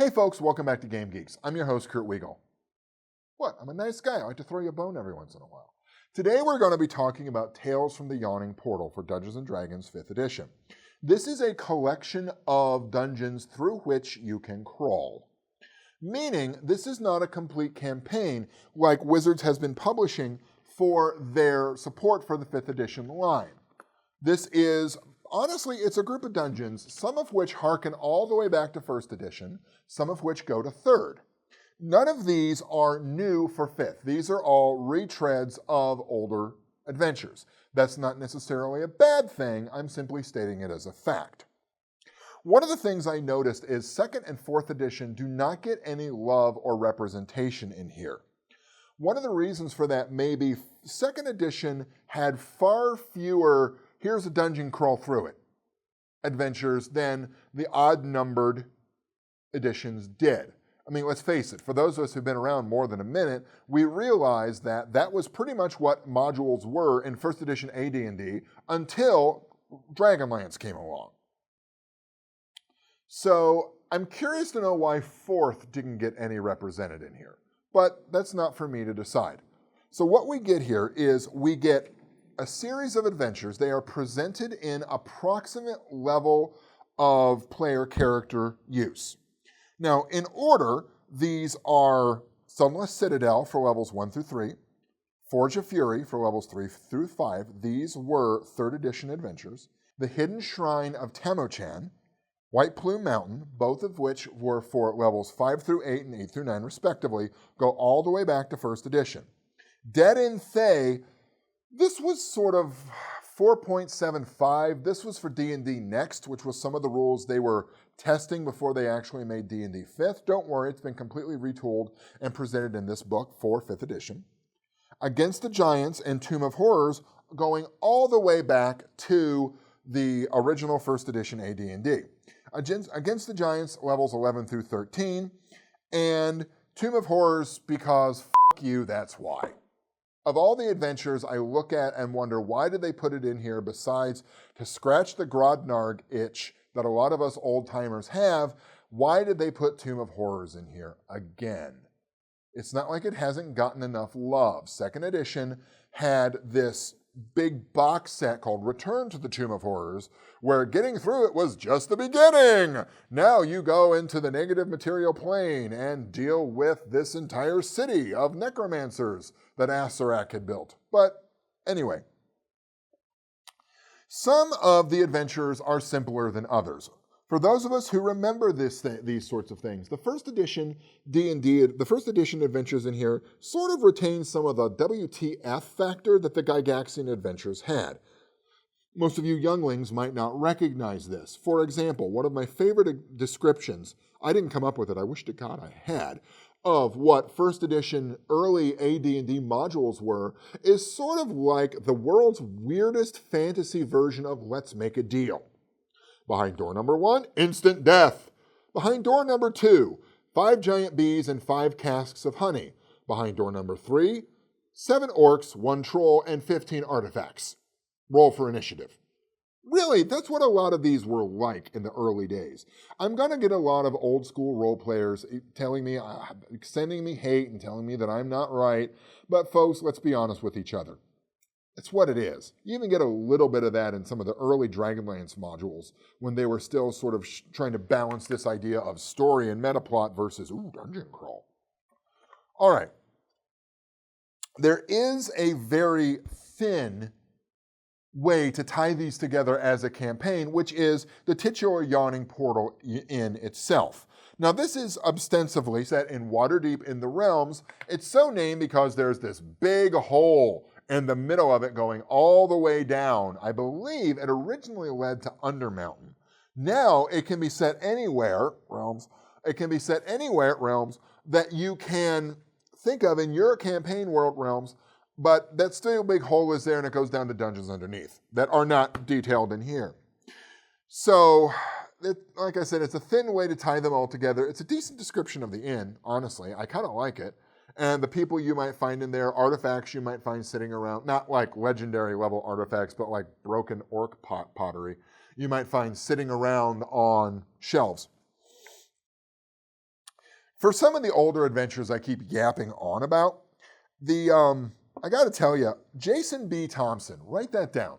Hey folks, welcome back to Game Geeks. I'm your host, Kurt Wiegel. What? I'm a nice guy. I like to throw you a bone every once in a while. Today we're going to be talking about Tales from the Yawning Portal for Dungeons & Dragons 5th edition. This is a collection of dungeons through which you can crawl. Meaning, this is not a complete campaign like Wizards has been publishing for their support for the 5th edition line. This is, honestly, it's a group of dungeons, some of which harken all the way back to 1st edition, some of which go to 3rd. None of these are new for 5th. These are all retreads of older adventures. That's not necessarily a bad thing. I'm simply stating it as a fact. One of the things I noticed is 2nd and 4th edition do not get any love or representation in here. One of the reasons for that may be 2nd edition had far fewer, here's a dungeon, crawl through it, adventures than the odd-numbered editions did. I mean, let's face it, for those of us who've been around more than a minute, we realize that that was pretty much what modules were in 1st edition AD&D until Dragonlance came along. So I'm curious to know why 4th didn't get any represented in here, but that's not for me to decide. So what we get here is we get a series of adventures. They are presented in approximate level of player character use. Now, in order, these are Sunless Citadel for levels 1 through 3, Forge of Fury for levels 3 through 5. These were 3rd edition adventures. The Hidden Shrine of Tamochan, White Plume Mountain, both of which were for levels 5 through 8 and 8 through 9 respectively, go all the way back to 1st edition. Dead in Thay, this was sort of 4.75. This was for D&D Next, which was some of the rules they were testing before they actually made D&D 5th. Don't worry, it's been completely retooled and presented in this book for 5th edition. Against the Giants and Tomb of Horrors, going all the way back to the original 1st edition AD&D. Against the Giants, levels 11 through 13, and Tomb of Horrors, because f*** you, that's why. Of all the adventures, I look at and wonder, why did they put it in here besides to scratch the Grodnarg itch that a lot of us old-timers have? Why did they put Tomb of Horrors in here again? It's not like it hasn't gotten enough love. 2nd edition had this big box set called Return to the Tomb of Horrors, where getting through it was just the beginning. Now you go into the negative material plane and deal with this entire city of necromancers that Asarak had built. But anyway, some of the adventures are simpler than others. For those of us who remember these sorts of things, the 1st edition D&D, the 1st edition adventures in here sort of retain some of the WTF factor that the Gygaxian adventures had. Most of you younglings might not recognize this. For example, one of my favorite descriptions, I didn't come up with it, I wish to God I had, of what 1st edition early AD&D modules were, is sort of like the world's weirdest fantasy version of Let's Make a Deal. Behind door number 1, instant death. Behind door number 2, 5 giant bees and 5 casks of honey. Behind door number 3, 7 orcs, 1 troll, and 15 artifacts. Roll for initiative. Really, that's what a lot of these were like in the early days. I'm going to get a lot of old school role players telling me, sending me hate and telling me that I'm not right. But folks, let's be honest with each other. It's what it is. You even get a little bit of that in some of the early Dragonlance modules when they were still sort of trying to balance this idea of story and metaplot versus, dungeon crawl. All right. There is a very thin way to tie these together as a campaign, which is the titular Yawning Portal in itself. Now, this is ostensibly set in Waterdeep in the Realms. It's so named because there's this big hole in the middle of it going all the way down. I believe it originally led to Undermountain. Now it can be set anywhere, Realms, Realms, that you can think of in your campaign world, Realms, but that still big hole is there and it goes down to dungeons underneath that are not detailed in here. So, like I said, it's a thin way to tie them all together. It's a decent description of the inn, honestly. I kind of like it. And the people you might find in there, artifacts you might find sitting around, not like legendary level artifacts, but like broken orc pottery, you might find sitting around on shelves. For some of the older adventures I keep yapping on about, I got to tell you, Jason B. Thompson, write that down.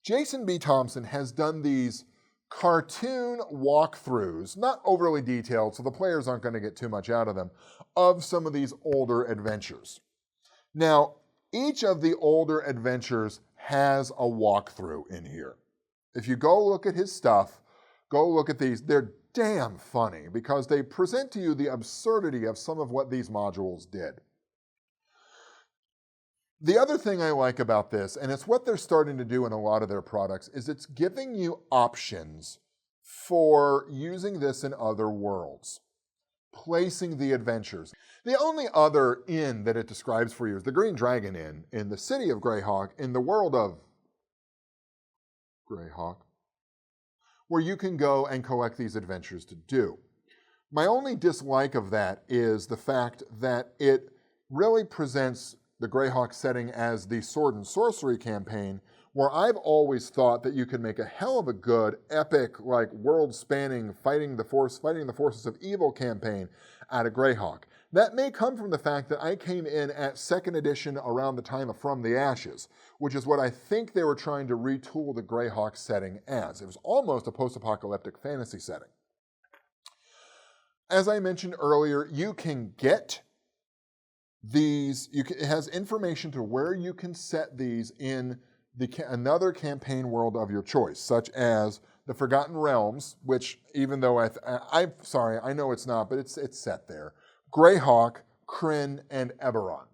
Jason B. Thompson has done these cartoon walkthroughs, not overly detailed, so the players aren't going to get too much out of them, of some of these older adventures. Now, each of the older adventures has a walkthrough in here. If you go look at his stuff, go look at these. They're damn funny because they present to you the absurdity of some of what these modules did. The other thing I like about this, and it's what they're starting to do in a lot of their products, is it's giving you options for using this in other worlds, placing the adventures. The only other inn that it describes for you is the Green Dragon Inn in the city of Grayhawk, in the world of Grayhawk, where you can go and collect these adventures to do. My only dislike of that is the fact that it really presents the Grayhawk setting as the Sword and Sorcery campaign, where I've always thought that you could make a hell of a good, epic, like world-spanning, fighting the forces of evil campaign out of Grayhawk. That may come from the fact that I came in at 2nd edition around the time of From the Ashes, which is what I think they were trying to retool the Grayhawk setting as. It was almost a post-apocalyptic fantasy setting. As I mentioned earlier, you can get these, it has information to where you can set these in another campaign world of your choice, such as the Forgotten Realms, which even though I'm sorry, I know it's not, but it's set there. Grayhawk, Krynn, and Eberron.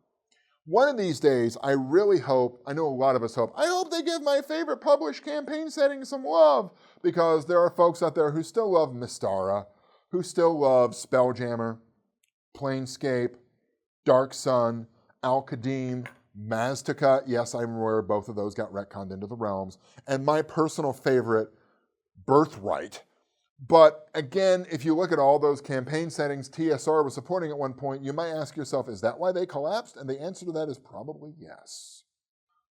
One of these days, I really hope, I know a lot of us hope, I hope they give my favorite published campaign setting some love, because there are folks out there who still love Mystara, who still love Spelljammer, Planescape, Dark Sun, Al-Qadim, Maztica. Yes, I'm aware both of those got retconned into the realms. And my personal favorite, Birthright. But again, if you look at all those campaign settings TSR was supporting at one point, you might ask yourself, is that why they collapsed? And the answer to that is probably yes.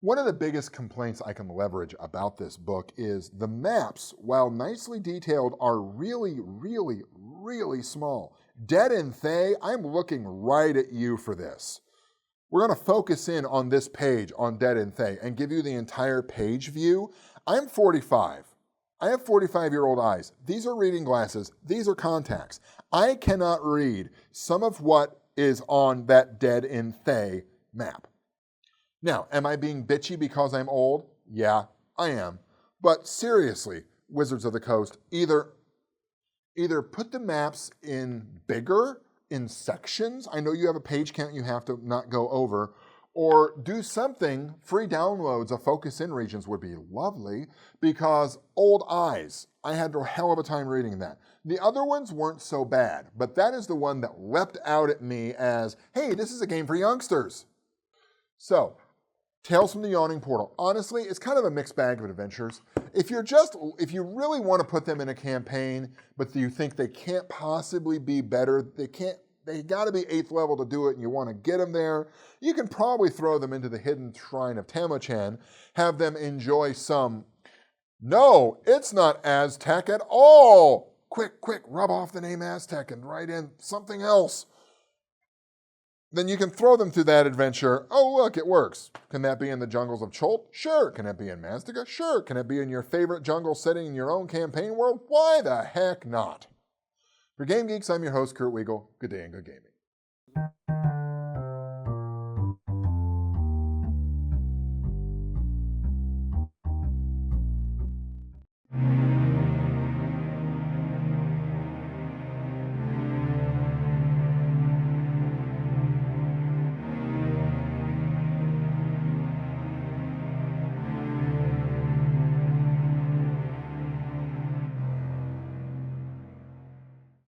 One of the biggest complaints I can leverage about this book is the maps, while nicely detailed, are really, really, really small. Dead and Thay, I'm looking right at you for this. We're going to focus in on this page on Dead and Thay and give you the entire page view. I'm 45. I have 45-year-old eyes. These are reading glasses. These are contacts. I cannot read some of what is on that Dead and Thay map. Now, am I being bitchy because I'm old? Yeah, I am. But seriously, Wizards of the Coast, either put the maps in bigger, in sections. I know you have a page count you have to not go over. Or do something, free downloads of Focus In regions would be lovely, because old eyes, I had a hell of a time reading that. The other ones weren't so bad, but that is the one that leapt out at me as, hey, this is a game for youngsters. So, Tales from the Yawning Portal. Honestly, it's kind of a mixed bag of adventures. If you really want to put them in a campaign, but you think they can't possibly be better, they got to be 8th level to do it, and you want to get them there, you can probably throw them into the Hidden Shrine of Tamochan, have them enjoy some, no, it's not Aztec at all. Quick, rub off the name Aztec and write in something else. Then you can throw them through that adventure. Oh, look, it works. Can that be in the jungles of Cholt? Sure. Can it be in Maztica? Sure. Can it be in your favorite jungle setting in your own campaign world? Why the heck not? For Game Geeks, I'm your host, Kurt Wiegel. Good day and good gaming.